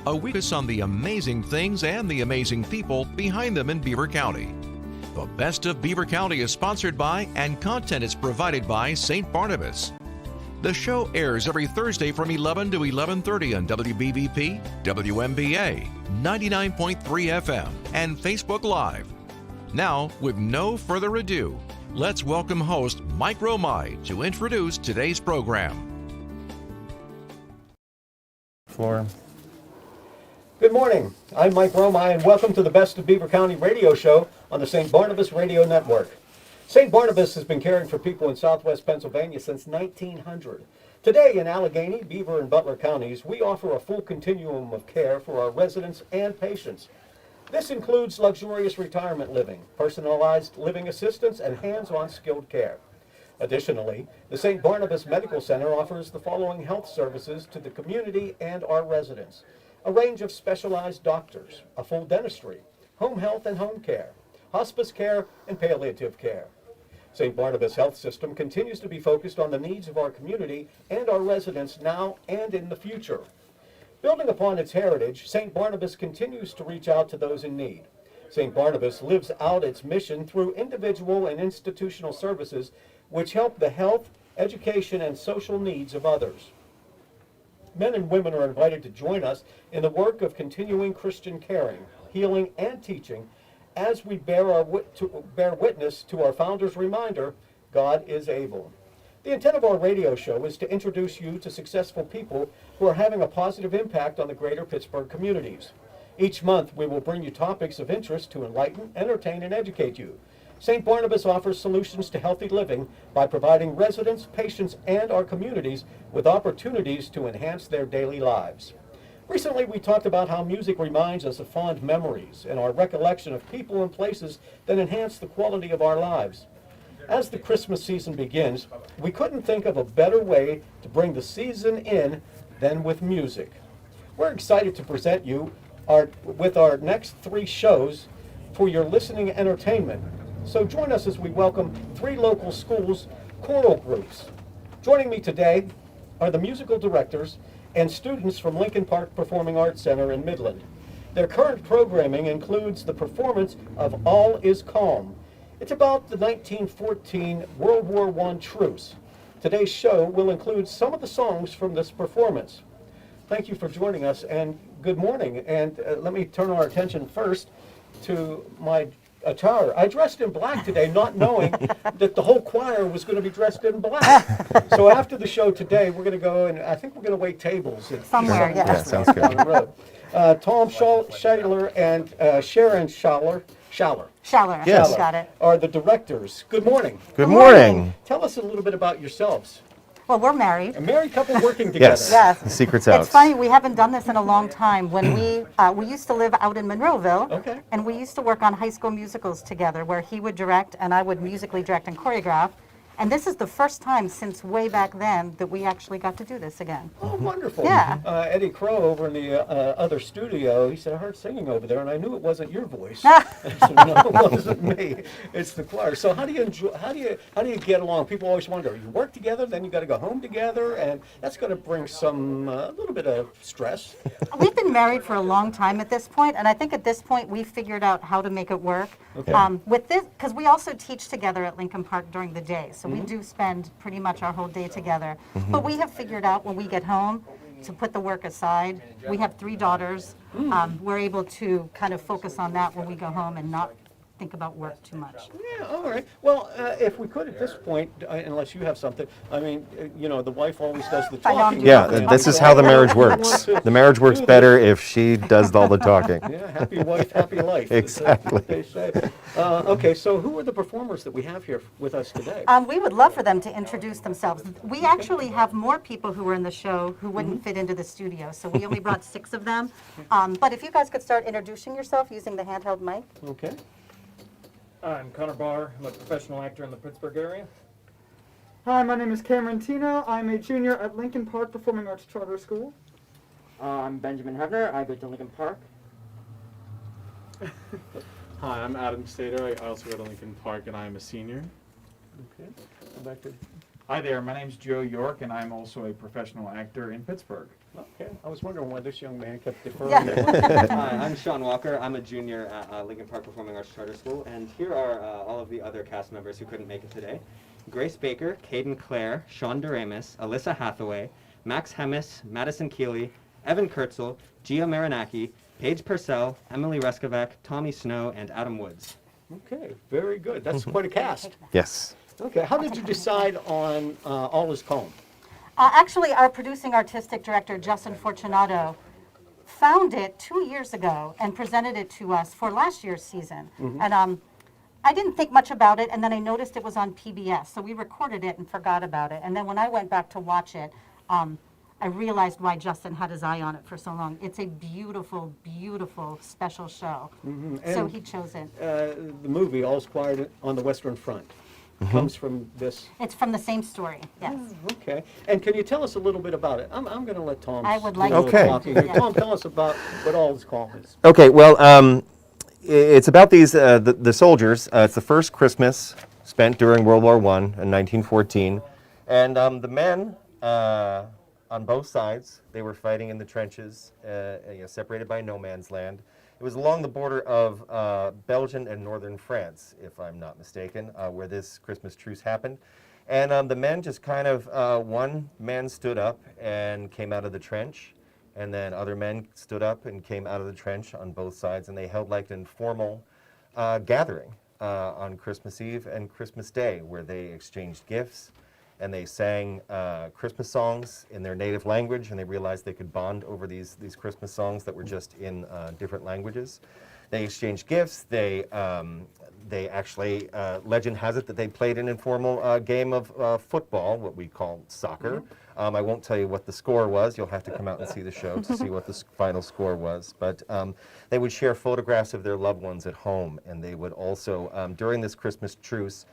a focus on the amazing things and the amazing people behind them in Beaver County. The Best of Beaver County is sponsored by and content is provided by St. Barnabas. The show airs every Thursday from 11 to 11:30 on WBVP, WMBA, 99.3 FM, and Facebook Live. Now, with no further ado, let's welcome host Mike Romai to introduce today's program. Floor. Good morning. I'm Mike Romai, and welcome to the Best of Beaver County radio show on the St. Barnabas Radio Network. St. Barnabas has been caring for people in southwest Pennsylvania since 1900. Today in Allegheny, Beaver, and Butler counties, we offer a full continuum of care for our residents and patients. This includes luxurious retirement living, personalized living assistance, and hands-on skilled care. Additionally, the St. Barnabas Medical Center offers the following health services to the community and our residents: a range of specialized doctors, a full dentistry, home health and home care, hospice care, and palliative care. St. Barnabas Health System continues to be focused on the needs of our community and our residents now and in the future. Building upon its heritage, St. Barnabas continues to reach out to those in need. St. Barnabas lives out its mission through individual and institutional services which help the health, education, and social needs of others. Men and women are invited to join us in the work of continuing Christian caring, healing, and teaching as we bear witness to our founder's reminder, God is able. The intent of our radio show is to introduce you to successful people who are having a positive impact on the greater Pittsburgh communities. Each month, we will bring you topics of interest to enlighten, entertain, and educate you. St. Barnabas offers solutions to healthy living by providing residents, patients, and our communities with opportunities to enhance their daily lives. Recently, we talked about how music reminds us of fond memories and our recollection of people and places that enhance the quality of our lives. As the Christmas season begins, we couldn't think of a better way to bring the season in than with music. We're excited to present you with our next three shows for your listening entertainment. So join us as we welcome three local schools' choral groups. Joining me today are the musical directors and students from Lincoln Park Performing Arts Center in Midland. Their current programming includes the performance of All Is Calm. It's about the 1914 World War I truce. Today's show will include some of the songs from this performance. Thank you for joining us, and good morning. And let me turn our attention first to my attire. I dressed in black today, not knowing that the whole choir was going to be dressed in black. So after the show today, we're going to go and I think we're going to wait tables at somewhere. Yeah, sounds good. On the road. Tom Shaler and Sharon Schaller. Yes. Got it. Are the directors. Good morning. Good morning. Tell us a little bit about yourselves. Well, we're married. A married couple working together. Yes. The secret's out. It's funny, we haven't done this in a long time. When we used to live out in Monroeville, Okay. and we used to work on high school musicals together, where he would direct and I would musically direct and choreograph. And this is the first time since way back then that we actually got to do this again. Oh, wonderful. Yeah. Eddie Crow over in the other studio, he said, I heard singing over there, and I knew it wasn't your voice. I said, no, it wasn't me. It's the choir. So how do you get along? People always wonder, you work together, then you got to go home together, and that's going to bring some, a little bit of stress. We've been married for a long time at this point, and I think at this point we figured out how to make it work. Okay. With this, because we also teach together at Lincoln Park during the day, so we do spend pretty much our whole day together. But we have figured out when we get home to put the work aside. We have 3 daughters. We're able to kind of focus on that when we go home and not think about work too much. Yeah, all right. Well, if we could at this point, unless you have something, I mean, the wife always does the talking. Yeah, this is how the marriage works. The marriage works better if she does all the talking. Yeah, happy wife, happy life. Exactly. They say. Okay, so who are the performers that we have here with us today? We would love for them to introduce themselves. We actually have more people who were in the show who wouldn't fit into the studio, so we only brought 6 of them. But if you guys could start introducing yourself using the handheld mic. Okay. I'm Connor Barr. I'm a professional actor in the Pittsburgh area. Hi, my name is Cameron Tino. I'm a junior at Lincoln Park Performing Arts Charter School. I'm Benjamin Hebner. I go to Lincoln Park. Hi, I'm Adam Stater. I also go to Lincoln Park, and I'm a senior. Okay. Go back to. Hi there, my name's Joe York, and I'm also a professional actor in Pittsburgh. Okay, I was wondering why this young man kept deferring. Yeah. Hi, I'm Sean Walker. I'm a junior at Lincoln Park Performing Arts Charter School, and here are all of the other cast members who couldn't make it today. Grace Baker, Caden Clare, Sean Doremus, Alyssa Hathaway, Max Hemis, Madison Keeley, Evan Kurtzel, Gia Marinaki, Paige Purcell, Emily Reskovac, Tommy Snow, and Adam Woods. Okay, very good. That's quite a cast. Yes. Okay, how did you decide on All Is Calm? Actually, our producing artistic director, Justin Fortunato, found it 2 years ago and presented it to us for last year's season. And I didn't think much about it, and then I noticed it was on PBS, so we recorded it and forgot about it. And then when I went back to watch it, I realized why Justin had his eye on it for so long. It's a beautiful, beautiful special show. So And he chose it. the movie, All's Quiet on the Western Front, comes from this. It's from the same story, yes. Okay, and can you tell us a little bit about it? I'm going to let Tom. I would do like a little to. Okay. talking here. Yeah. Tom, tell us about what All Is Calm is. Okay, well, it's about these the soldiers. It's the first Christmas spent during World War I in 1914, and the men on both sides, they were fighting in the trenches, separated by no man's land. It was along the border of Belgium and northern France, if I'm not mistaken, where this Christmas truce happened. And the men just kind of, one man stood up and came out of the trench, and then other men stood up and came out of the trench on both sides, and they held like an informal gathering on Christmas Eve and Christmas Day, where they exchanged gifts, and they sang Christmas songs in their native language, and they realized they could bond over these Christmas songs that were just in different languages. They exchanged gifts. They actually, legend has it that they played an informal game of football, what we call soccer. I won't tell you what the score was. You'll have to come out and see the show to see what the final score was. But they would share photographs of their loved ones at home, and they would also, during this Christmas truce,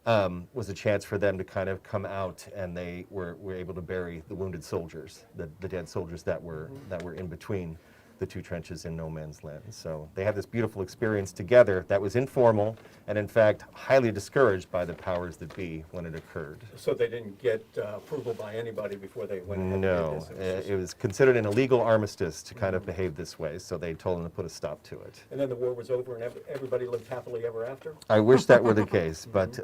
was a chance for them to kind of come out, and they were able to bury the wounded soldiers, the dead soldiers that were in between the two trenches in no man's land. So they had this beautiful experience together that was informal and in fact highly discouraged by the powers that be when it occurred. So they didn't get approval by anybody before they went ahead and No, did this. it was considered an illegal armistice to kind of behave this way, so they told them to put a stop to it. And then the war was over and everybody lived happily ever after? I wish that were the case, but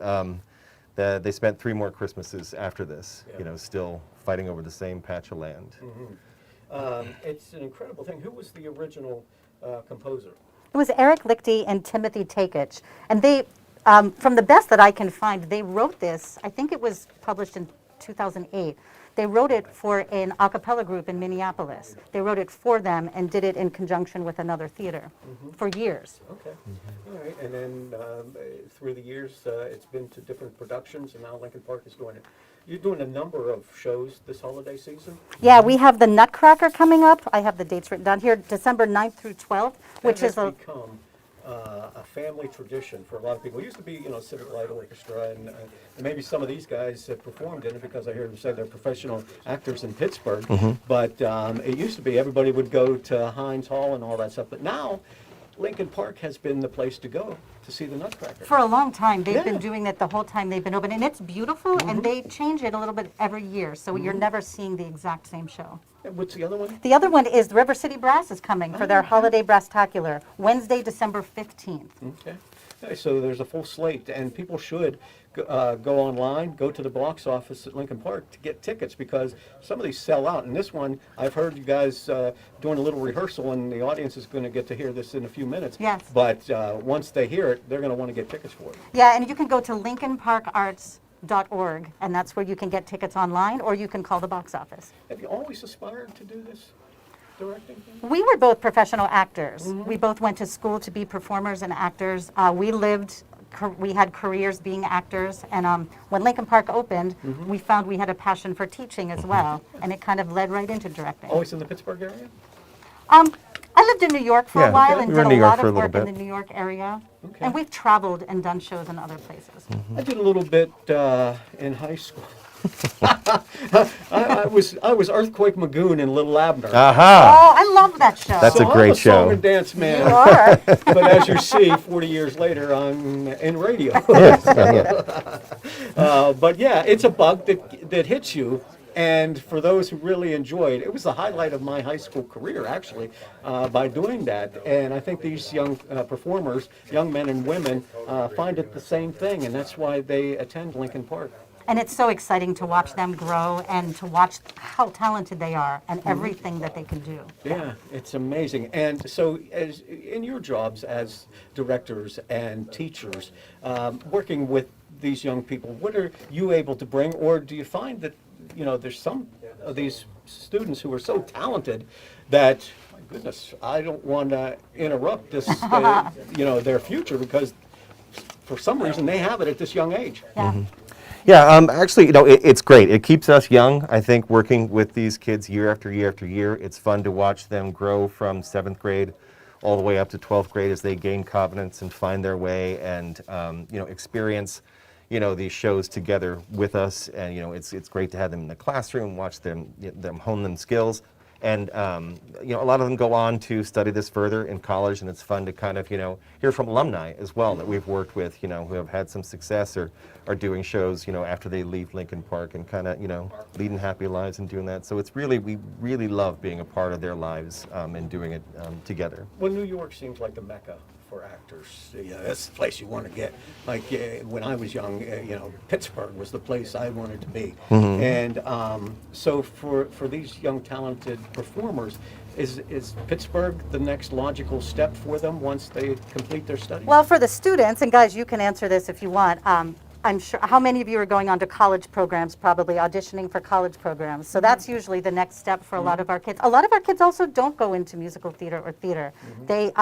they spent 3 more Christmases after this, Yeah. still fighting over the same patch of land. It's an incredible thing. Who was the original composer? It was Eric Lichty and Timothy Takich. And they, from the best that I can find, they wrote this, I think it was published in 2008. They wrote it for an a cappella group in Minneapolis. They wrote it for them and did it in conjunction with another theater for years. Okay. All right. And then through the years, it's been to different productions, and now Lincoln Park is doing it. You're doing a number of shows this holiday season? Yeah, we have the Nutcracker coming up. I have the dates written down here, December 9th through 12th, which is That has become a family tradition for a lot of people. It used to be, Civic Light Orchestra, and maybe some of these guys have performed in it because I hear them say they're professional actors in Pittsburgh. But it used to be everybody would go to Heinz Hall and all that stuff. But now, Lincoln Park has been the place to go to see the Nutcracker. For a long time. They've been Yeah. doing it the whole time they've been open. And it's beautiful, and they change it a little bit every year. So you're never seeing the exact same show. And what's the other one? The other one is the River City Brass is coming for their holiday brasstacular, Wednesday, December 15th. Okay, so there's a full slate, and people should go online, go to the box office at Lincoln Park to get tickets, because some of these sell out. And this one, I've heard you guys doing a little rehearsal, and the audience is going to get to hear this in a few minutes. Yes. But once they hear it, they're going to want to get tickets for it. Yeah, and you can go to lincolnparkarts.org, and that's where you can get tickets online, or you can call the box office. Have you always aspired to do this directing thing? We were both professional actors. We both went to school to be performers and actors. We had careers being actors, and when Lincoln Park opened, we found we had a passion for teaching as well, and it kind of led right into directing. Always in the Pittsburgh area? I lived in New York for Yeah, a while we and were did in a New York lot for a of little work in bit. the New York area. Okay. And we've traveled and done shows in other places. I did a little bit in high school. I was Earthquake Magoon in Little Abner. Aha! Oh, I love that show. That's a So great I'm a show. song and dance You man. are. But as you see, 40 years later, I'm in radio. But yeah, it's a bug that hits you, And for those who really enjoyed, it was the highlight of my high school career, actually, by doing that. And I think these young performers, young men and women, find it the same thing, and that's why they attend Lincoln Park. And it's so exciting to watch them grow and to watch how talented they are and everything that they can do. Yeah, it's amazing. And so, as in your jobs as directors and teachers, working with these young people, what are you able to bring, or do you find that, you know, there's some of these students who are so talented that, my goodness, I don't want to interrupt this, you know, their future, because for some reason they have it at this young age. Yeah. Yeah, actually, you know, it's great. It keeps us young, I think, working with these kids year after year after year. It's fun to watch them grow from 7th grade all the way up to 12th grade as they gain confidence and find their way and, you know, experience, you know, these shows together with us. And, you know, it's great to have them in the classroom, watch them hone them skills. And, you know, a lot of them go on to study this further in college, and it's fun to kind of, you know, hear from alumni as well that we've worked with, you know, who have had some success or are doing shows, you know, after they leave Lincoln Park and kind of, you know, leading happy lives and doing that. So it's really, we really love being a part of their lives and doing it together. Well, New York seems like the Mecca for actors. You know, that's the place you want to get. Like when I was young, you know, Pittsburgh was the place I wanted to be. And so for these young talented performers, is Pittsburgh the next logical step for them once they complete their studies? Well, for the students, and guys, you can answer this if you want. I'm sure, how many of you are going on to college programs, probably auditioning for college programs? So that's usually the next step for a lot of our kids. A lot of our kids also don't go into musical theater or theater. They,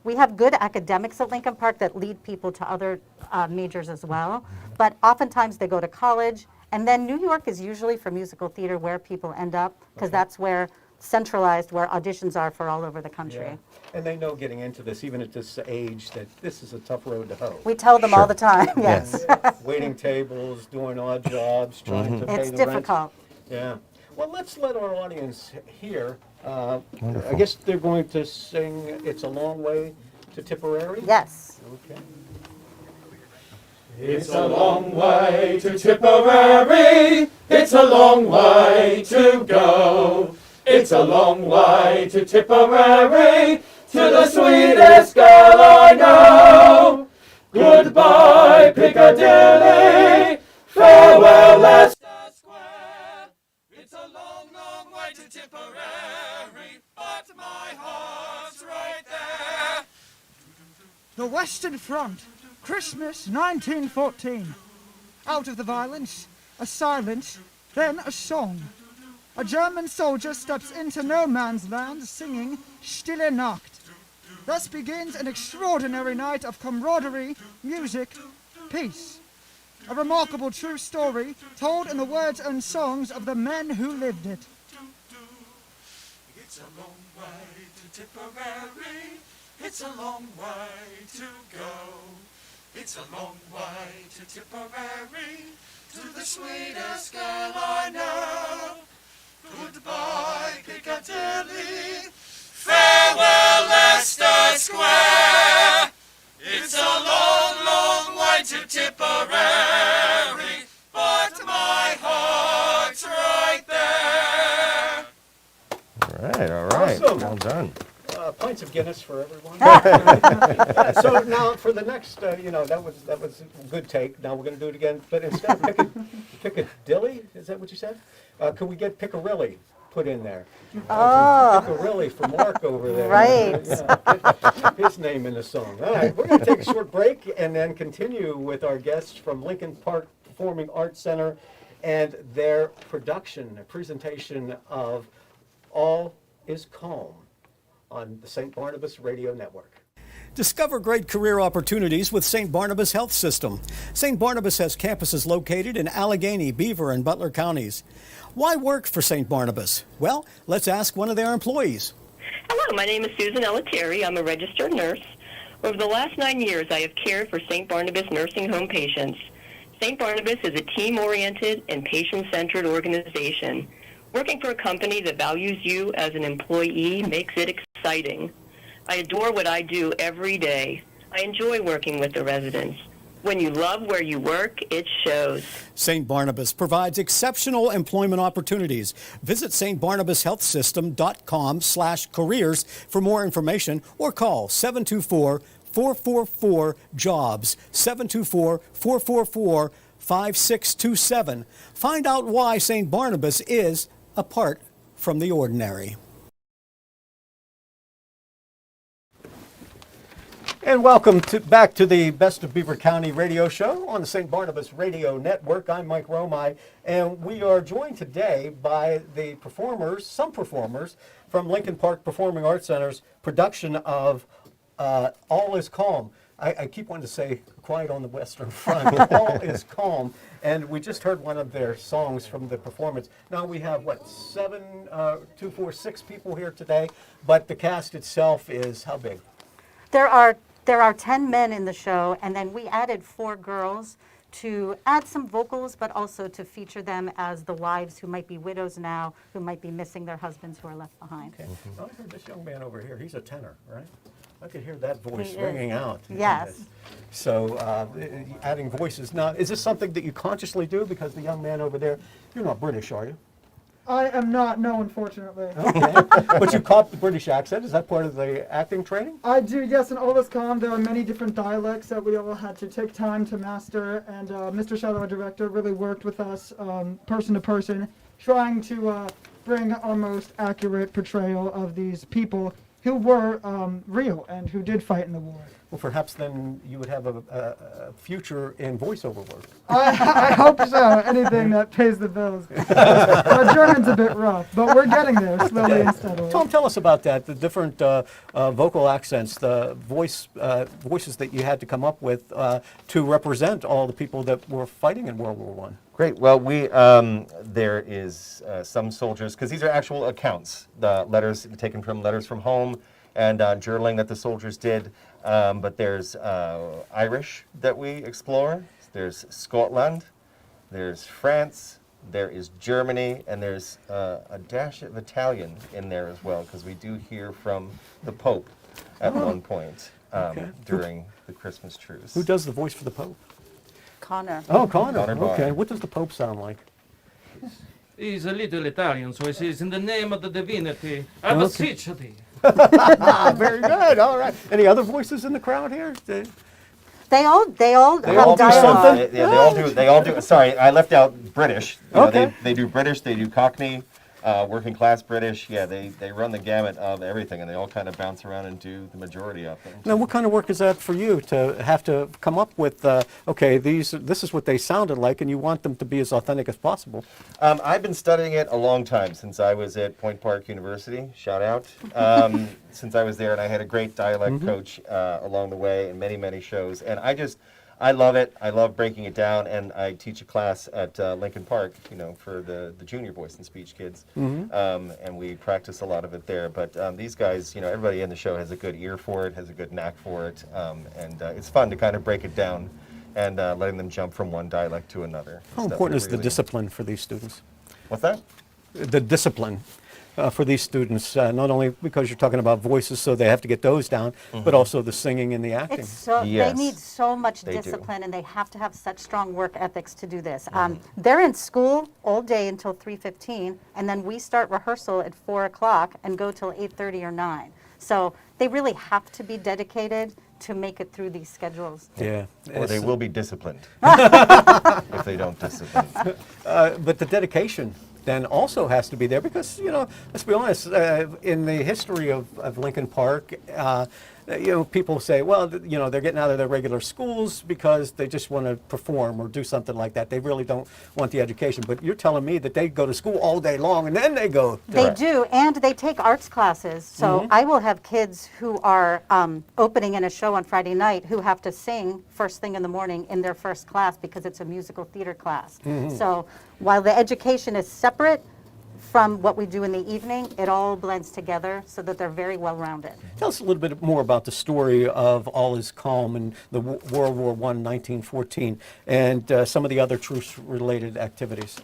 we have good academics at Lincoln Park that lead people to other majors as well, but oftentimes they go to college, and then New York is usually for musical theater where people end up, because that's where centralized, where auditions are for all over the country. Yeah. And they know getting into this, even at this age, that this is a tough road to hoe. We tell them all the time, yes. Waiting tables, doing odd jobs, trying to pay It's the difficult. rent. Yeah. Well, let's let our audience hear. I guess they're going to sing "It's a Long Way to Tipperary." Yes. Okay. It's a long way to Tipperary, it's a long way to go. It's a long way to Tipperary, to the sweetest girl I know. Goodbye, Piccadilly, farewell, Leicester Square. It's a long, long way to Tipperary, but my heart's right there. The Western Front, Christmas 1914. Out of the violence, a silence, then a song. A German soldier steps into no man's land singing Stille Nacht. Thus begins an extraordinary night of camaraderie, music, peace. A remarkable true story told in the words and songs of the men who lived it. It's a long way to Tipperary, it's a long way to go. It's a long way to Tipperary, to the sweetest girl I know. Goodbye, Piccadilly, farewell, Leicester Square. It's a long, long way to Tipperary, but my heart's right there. All right. Awesome. Well done. Pints of Guinness for everyone. Yeah, so now for the next, you know, that was a good take. Now we're going to do it again, but instead of Piccadilly, is that what you said? Could we get Piccarelli put in there? Oh. Piccarelli for Mark over there. Right. Yeah, his name in the song. All right, we're going to take a short break and then continue with our guests from Lincoln Park Performing Arts Center and their production, a presentation of All Is Calm on the St. Barnabas Radio Network. Discover great career opportunities with St. Barnabas Health System. St. Barnabas has campuses located in Allegheny, Beaver, and Butler counties. Why work for St. Barnabas? Well, let's ask one of their employees. Hello, my name is Susan Elleteri. I'm a registered nurse. Over the last 9 years, I have cared for St. Barnabas nursing home patients. St. Barnabas is a team-oriented and patient-centered organization. Working for a company that values you as an employee makes it exciting. I adore what I do every day. I enjoy working with the residents. When you love where you work, it shows. St. Barnabas provides exceptional employment opportunities. Visit stbarnabashealthsystem.com/careers for more information or call 724-444-JOBS, 724-444-5627. Find out why St. Barnabas is apart from the ordinary. And welcome back to the Best of Beaver County radio show on the St. Barnabas Radio Network. I'm Mike Romai, and we are joined today by the performers, some performers, from Lincoln Park Performing Arts Center's production of All Is Calm. I keep wanting to say Quiet on the Western Front, but All Is Calm. And we just heard one of their songs from the performance. Now we have, what, 6 people here today, but the cast itself is how big? There are 10 men in the show, and then we added 4 girls to add some vocals, but also to feature them as the wives who might be widows now, who might be missing their husbands who are left behind. Okay. I heard this young man over here. He's a tenor, right? I could hear that voice He ringing is. out. Yes. So adding voices. Now, is this something that you consciously do? Because the young man over there, you're not British, are you? I am not, no, unfortunately. Okay. But you caught the British accent. Is that part of the acting training? I do, yes, in All Is Calm, there are many different dialects that we all had to take time to master, and Mr. Shadow, our director, really worked with us person to person, trying to bring our most accurate portrayal of these people who were real and who did fight in the war. Well, perhaps then you would have a future in voiceover work. I hope so, anything that pays the bills. My German's a bit rough, but we're getting there slowly and steadily. Tom, tell us about that, the different vocal accents, the voices that you had to come up with to represent all the people that were fighting in World War I. Great. Well, there is some soldiers, because these are actual accounts, the letters taken from letters from home and journaling that the soldiers did. But there's Irish that we explore. There's Scotland. There's France. There is Germany, and there's a dash of Italian in there as well, because we do hear from the Pope at one point during the Christmas truce. Who does the voice for the Pope? Connor. Oh, Connor. Connor Barr. Okay. What does the Pope sound like? He's a little Italian, so he says, in the name of the divinity, I beseech thee. Very good. All right. Any other voices in the crowd here? They all They have all do dialogue. something. Yeah, they all do. Sorry, I left out British. You know, Okay. they do British. They do Cockney, working class British. Yeah, they run the gamut of everything, and they all kind of bounce around and do the majority of them. Now, what kind of work is that for you to have to come up with? Okay, this is what they sounded like, and you want them to be as authentic as possible. I've been studying it a long time, since I was at Point Park University. Shout out. Since I was there, and I had a great dialect coach along the way, and many shows, and I love it. I love breaking it down, and I teach a class at Lincoln Park, for the junior voice and speech kids, and we practice a lot of it there. But these guys, everybody in the show has a good ear for it, has a good knack for it, and it's fun to kind of break it down and letting them jump from one dialect to another. How important is the discipline for these students? What's that? The discipline for these students, not only because you're talking about voices, so they have to get those down, but also the singing and the acting. It's so, Yes, they need so much they do. discipline, and they have to have such strong work ethics to do this. They're in school all day until 3:15, and then we start rehearsal at 4 o'clock and go till 8:30 or 9. So they really have to be dedicated to make it through these schedules. Yeah. Or they will be disciplined if they don't discipline. But the dedication then also has to be there because, let's be honest, in the history of Lincoln Park, people say, well, they're getting out of their regular schools because they just want to perform or do something like that. They really don't want the education. But you're telling me that they go to school all day long and then they go. They do, and they take arts classes. So I will have kids who are opening in a show on Friday night who have to sing first thing in the morning in their first class because it's a musical theater class. So while the education is separate from what we do in the evening, it all blends together so that they're very well-rounded. Tell us a little bit more about the story of All Is Calm and the World War I, 1914, and some of the other truce-related activities.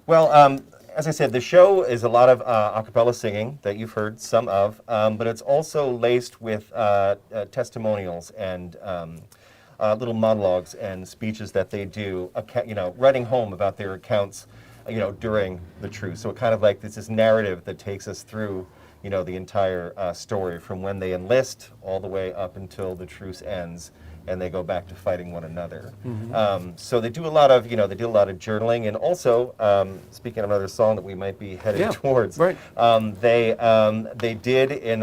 Well, as I said, the show is a lot of a cappella singing that you've heard some of, but it's also laced with testimonials and little monologues and speeches that they do, writing home about their accounts, during the truce. So it kind of like this narrative that takes us through, the entire story from when they enlist all the way up until the truce ends, and they go back to fighting one another. So they do a lot of, journaling, and also, speaking of another song that we might be headed towards, right. They did in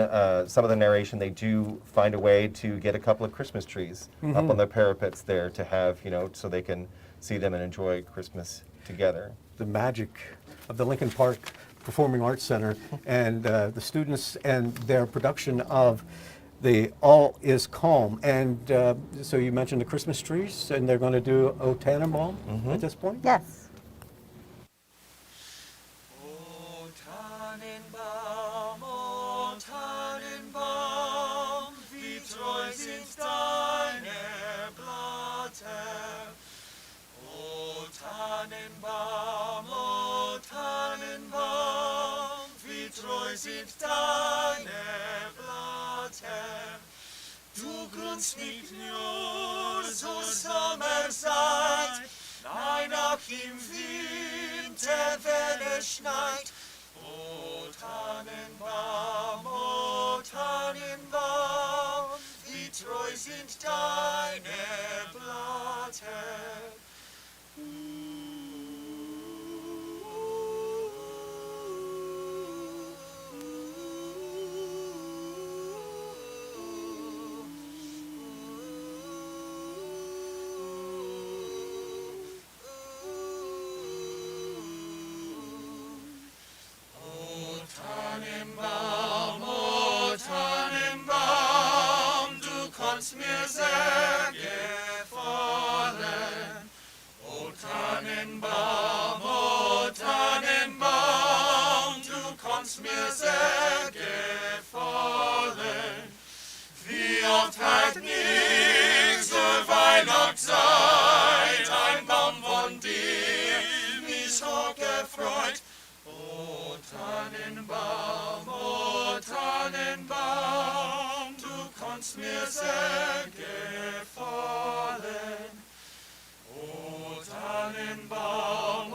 some of the narration, they do find a way to get a couple of Christmas trees up on the parapets there to have, so they can see them and enjoy Christmas together. The magic of the Lincoln Park Performing Arts Center and the students and their production of the All Is Calm. And so you mentioned the Christmas trees, and they're going to do O Tannenbaum at this point? Yes. O Tannenbaum, O Tannenbaum, wie treu sind deine Blätter. O Tannenbaum, O Tannenbaum, wie treu sind deine Blätter. Du grünst nicht nur zur Sommerzeit, nein, auch im Winter, wenn es schneit. O Tannenbaum, wie treu sind deine Blätter. Mir sehr gefallen. O Tannenbaum, du kommst mir sehr gefallen. Wie oft hat mich zur Weihnachtszeit ein Baum von dir mich so gefreut. O Tannenbaum, du kommst mir sehr gefallen. O Tannenbaum,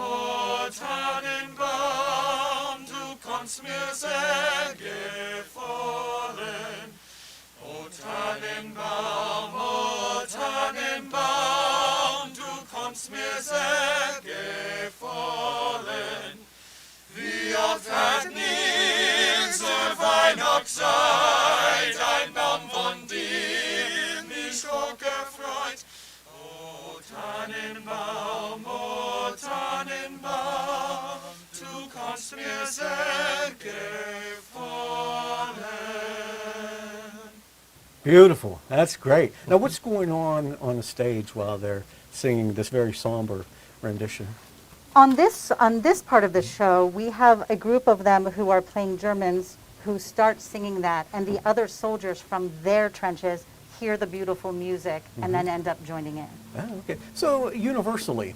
du kommst mir sehr gefallen. O Tannenbaum, du kommst mir sehr gefallen. Wie oft hat mir zur Weihnachtszeit ein Baum von dir mich so gefreut. O Tannenbaum, du kommst mir sehr gefallen. Beautiful. That's great. Now, what's going on the stage while they're singing this very somber rendition? On this part of the show, we have a group of them who are playing Germans who start singing that, and the other soldiers from their trenches hear the beautiful music and then end up joining in. Oh, okay. So universally,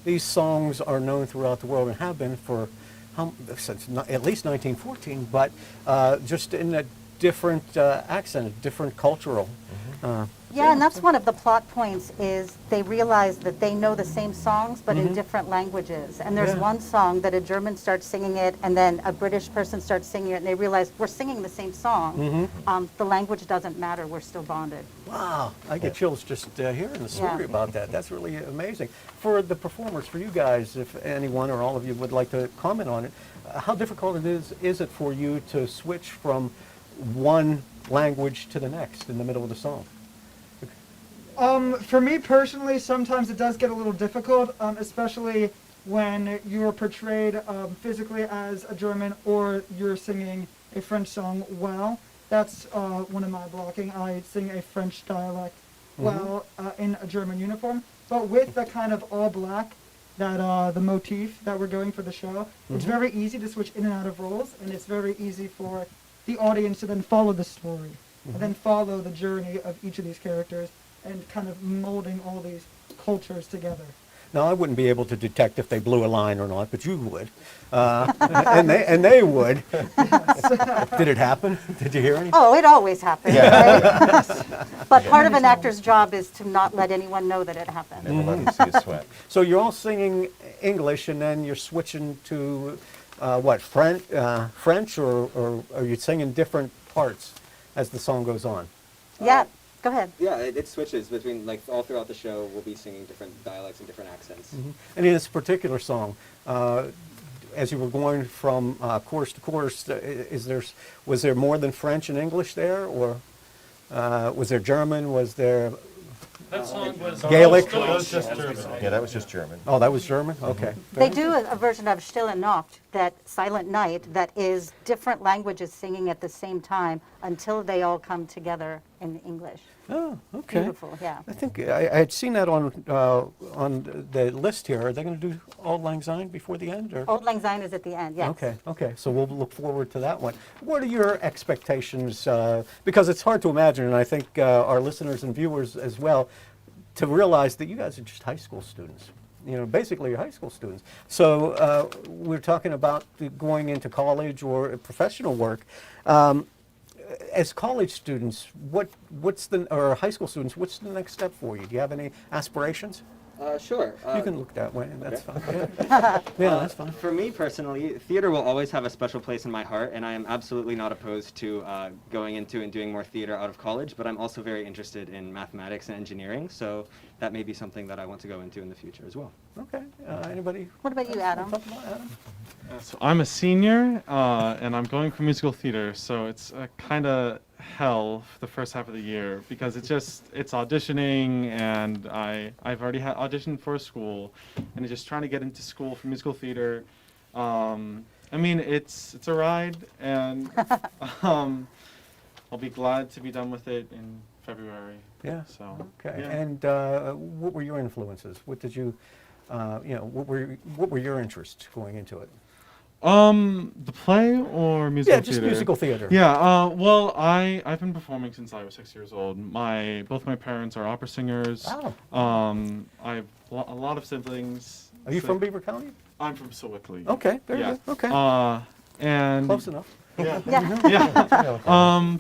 these songs are known throughout the world and have been for since at least 1914, but just in a different accent, a different cultural. Yeah, and that's one of the plot points is they realize that they know the same songs but in different languages. And there's one song that a German starts singing it and then a British person starts singing it and they realize we're singing the same song. The language doesn't matter, we're still bonded. Wow, I get chills just hearing the story about that. That's really amazing. For the performers, for you guys, if anyone or all of you would like to comment on it, how difficult is it for you to switch from one language to the next in the middle of the song? For me personally, sometimes it does get a little difficult, especially when you are portrayed physically as a German or you're singing a French song well. That's one of my blocking. I sing a French dialect well in a German uniform, but with the kind of all black, that the motif that we're going for the show, it's very easy to switch in and out of roles, and it's very easy for the audience to then follow the story and then follow the journey of each of these characters and kind of molding all these cultures together. Now, I wouldn't be able to detect if they blew a line or not, but you would. And they would. Did it happen? Did you hear anything? Oh, it always happens, right? But part of an actor's job is to not let anyone know that it happened. Never let them see a sweat. So you're all singing English, and then you're switching to what, French, or are you singing different parts as the song goes on? Yeah, go ahead. Yeah, it switches between, like, all throughout the show, we'll be singing different dialects and different accents. And in this particular song, as you were going from chorus to chorus, was there more than French and English there, or was there German? Was there That song was Gaelic? That was just German. Yeah, that was just German. Oh, that was German? Okay. They do a version of Stille Nacht, that Silent Night, that is different languages singing at the same time until they all come together in English. Oh, okay. Beautiful, yeah. I think I had seen that on the list here. Are they going to do Auld Lang Syne before the end? Or? Auld Lang Syne is at the end, yes. Okay. So we'll look forward to that one. What are your expectations? Because it's hard to imagine, and I think our listeners and viewers as well, to realize that you guys are just high school students. You know, basically you're high school students. So we're talking about going into college or professional work. As college students, or high school students, what's the next step for you? Do you have any aspirations? Sure. You can look that way, and that's fine. Yeah, That's fine. For me personally, theater will always have a special place in my heart, and I am absolutely not opposed to going into and doing more theater out of college, but I'm also very interested in mathematics and engineering, so that may be something that I want to go into in the future as well. Okay. Anybody? What about you, Adam? So I'm a senior, and I'm going for musical theater, so it's kind of hell for the first half of the year because it's auditioning, and I've already auditioned for a school, and just trying to get into school for musical theater. I mean, it's a ride, and I'll be glad to be done with it in February. Yeah. So. Okay. Yeah. And what were your influences? What did you, what were your interests going into it? The play or musical theater? Yeah, just musical theater. Yeah, well, I've been performing since I was 6 years old. Both my parents are opera singers. Oh. I have a lot of siblings. Are you from Beaver County? I'm from Sewickley. Okay, very good. Okay. And Close enough. Yeah. Yeah.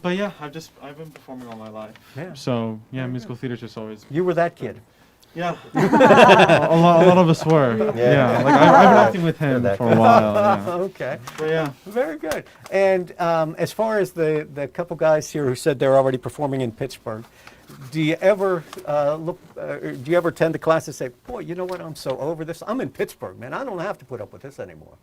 But yeah, I've been performing all my life. Yeah. So yeah, musical theater's just always. You were that kid. Yeah. a lot of us were. Yeah. Like I've been acting with him for a while. Yeah. Okay. But yeah. Very good. And as far as the couple guys here who said they're already performing in Pittsburgh, do you ever do you ever attend the class and say, boy, you know what, I'm so over this. I'm in Pittsburgh, man. I don't have to put up with this anymore.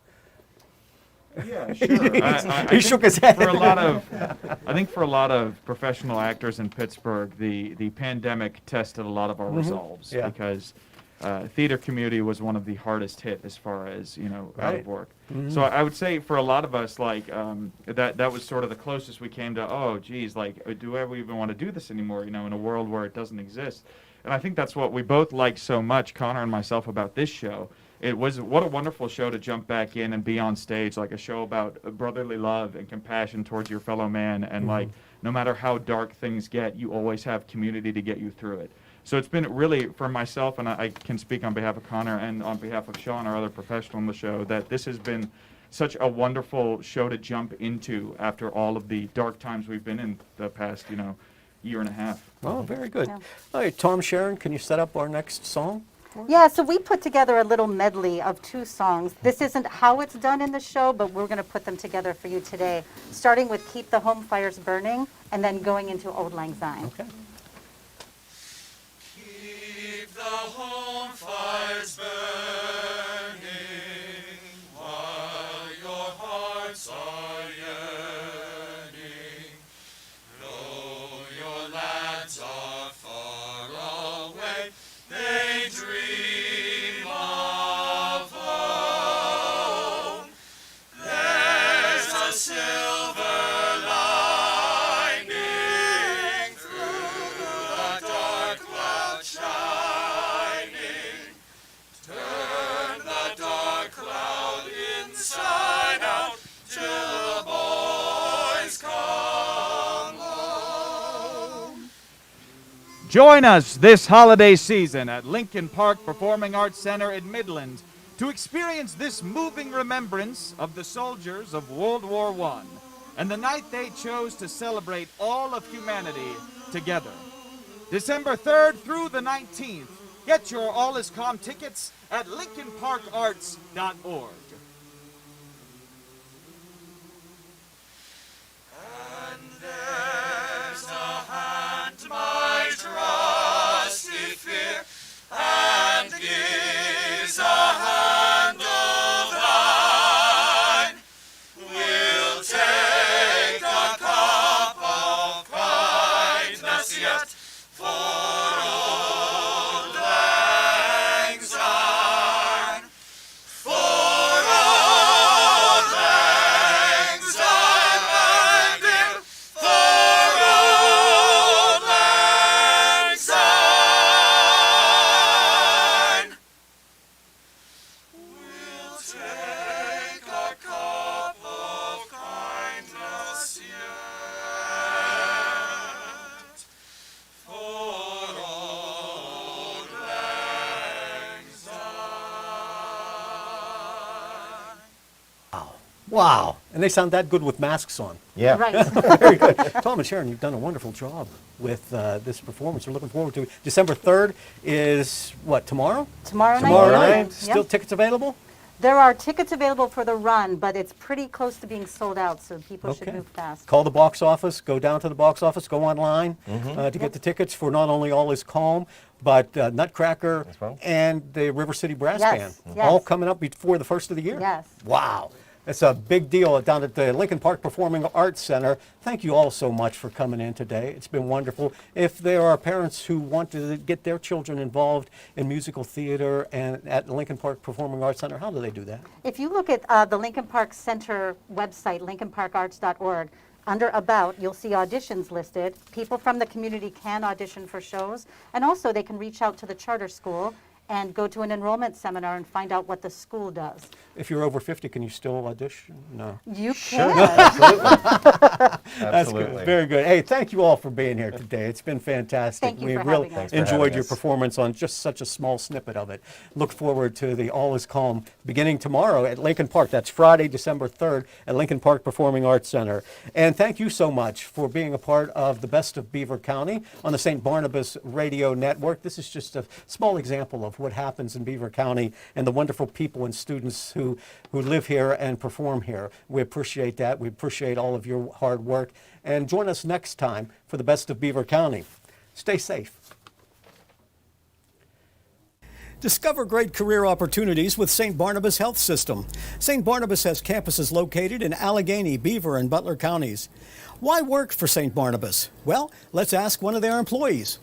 Yeah, sure. He shook his head. I think for a lot of professional actors in Pittsburgh, the pandemic tested a lot of our resolves because theater community was one of the hardest hit as far as out of work. So I would say for a lot of us, like that was sort of the closest we came to. Oh, geez, like do we even want to do this anymore? In a world where it doesn't exist. And I think that's what we both liked so much, Connor and myself, about this show. It was what a wonderful show to jump back in and be on stage, like a show about brotherly love and compassion towards your fellow man. And like, no matter how dark things get, you always have community to get you through it. So it's been really, for myself, and I can speak on behalf of Connor and on behalf of Sean, our other professional on the show, that this has been such a wonderful show to jump into after all of the dark times we've been in the past, year and a half. Oh, very good. All right, Tom, Sharon, can you set up our next song? Yeah, so we put together a little medley of 2 songs. This isn't how it's done in the show, but we're going to put them together for you today, starting with Keep the Home Fires Burning, and then going into Auld Lang Syne. Okay. Keep the home fires burning while your hearts are yearning. Though your lads are far away, they dream of home. There's a silver lining through the dark cloud shining. Turn Join us this holiday season at Lincoln Park Performing Arts Center in Midland to experience this moving remembrance of the soldiers of World War I and the night they chose to celebrate all of humanity together. December 3rd through the 19th. Get your All Is Calm tickets at lincolnparkarts.org. And there's a hand my trusty fear, and gives a hand of thine. We'll take a cup of kindness yet for old lang syne. For old lang syne, my dear, for old lang syne. We'll take a cup of kindness yet for old lang syne. Wow. And they sound that good with masks on. Yeah. Right. Very good. Tom and Sharon, you've done a wonderful job with this performance. We're looking forward to it. December 3rd is what, tomorrow? Tomorrow night. Tomorrow yeah. night. Still Yep. tickets available? There are tickets available for the run, but it's pretty close to being sold out, so people should Okay. move fast. Call the box office, go down to the box office, go online to get the tickets for not only All Is Calm, but Nutcracker As well. and the River City Brass Yes, Band. yes. All coming up before the first of the year. Yes. Wow. It's a big deal down at the Lincoln Park Performing Arts Center. Thank you all so much for coming in today. It's been wonderful. If there are parents who want to get their children involved in musical theater and at the Lincoln Park Performing Arts Center, how do they do that? If you look at the Lincoln Park Center website, lincolnparkarts.org, under About, you'll see auditions listed. People from the community can audition for shows, and also they can reach out to the charter school and go to an enrollment seminar and find out what the school does. If you're over 50, can you still audition? No. You can. That's Absolutely. good. Very good. Hey, thank you all for being here today. It's been fantastic. Thank you we for really having us. Thanks for enjoyed having your us. performance on just such a small snippet of it. Look forward to the All Is Calm beginning tomorrow at Lincoln Park. That's Friday, December 3rd at Lincoln Park Performing Arts Center. And thank you so much for being a part of the Best of Beaver County on the St. Barnabas Radio Network. This is just a small example of what happens in Beaver County and the wonderful people and students who live here and perform here. We appreciate that. We appreciate all of your hard work. And join us next time for the Best of Beaver County. Stay safe. Discover great career opportunities with St. Barnabas Health System. St. Barnabas has campuses located in Allegheny, Beaver, and Butler counties. Why work for St. Barnabas? Well, let's ask one of their employees.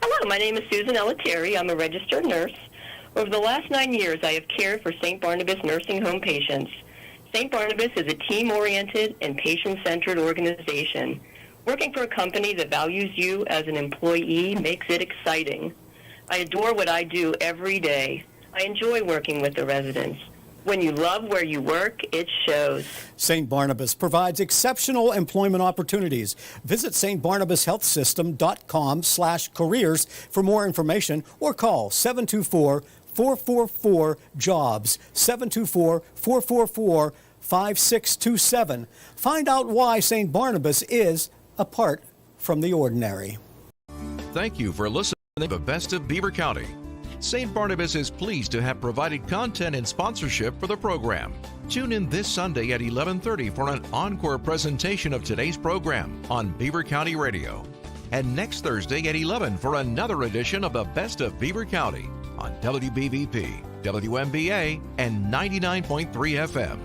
Hello, my name is Susan Ellatieri. I'm a registered nurse. Over the last 9 years, I have cared for St. Barnabas nursing home patients. St. Barnabas is a team-oriented and patient-centered organization. Working for a company that values you as an employee makes it exciting. I adore what I do every day. I enjoy working with the residents. When you love where you work, it shows. St. Barnabas provides exceptional employment opportunities. Visit stbarnabashealthsystem.com/careers for more information or call 724-444-JOBS, 724-444-5627. Find out why St. Barnabas is apart from the ordinary. Thank you for listening to the Best of Beaver County. St. Barnabas is pleased to have provided content and sponsorship for the program. Tune in this Sunday at 11:30 for an encore presentation of today's program on Beaver County Radio. And next Thursday at 11 for another edition of the Best of Beaver County on WBVP, WMBA, and 99.3 FM.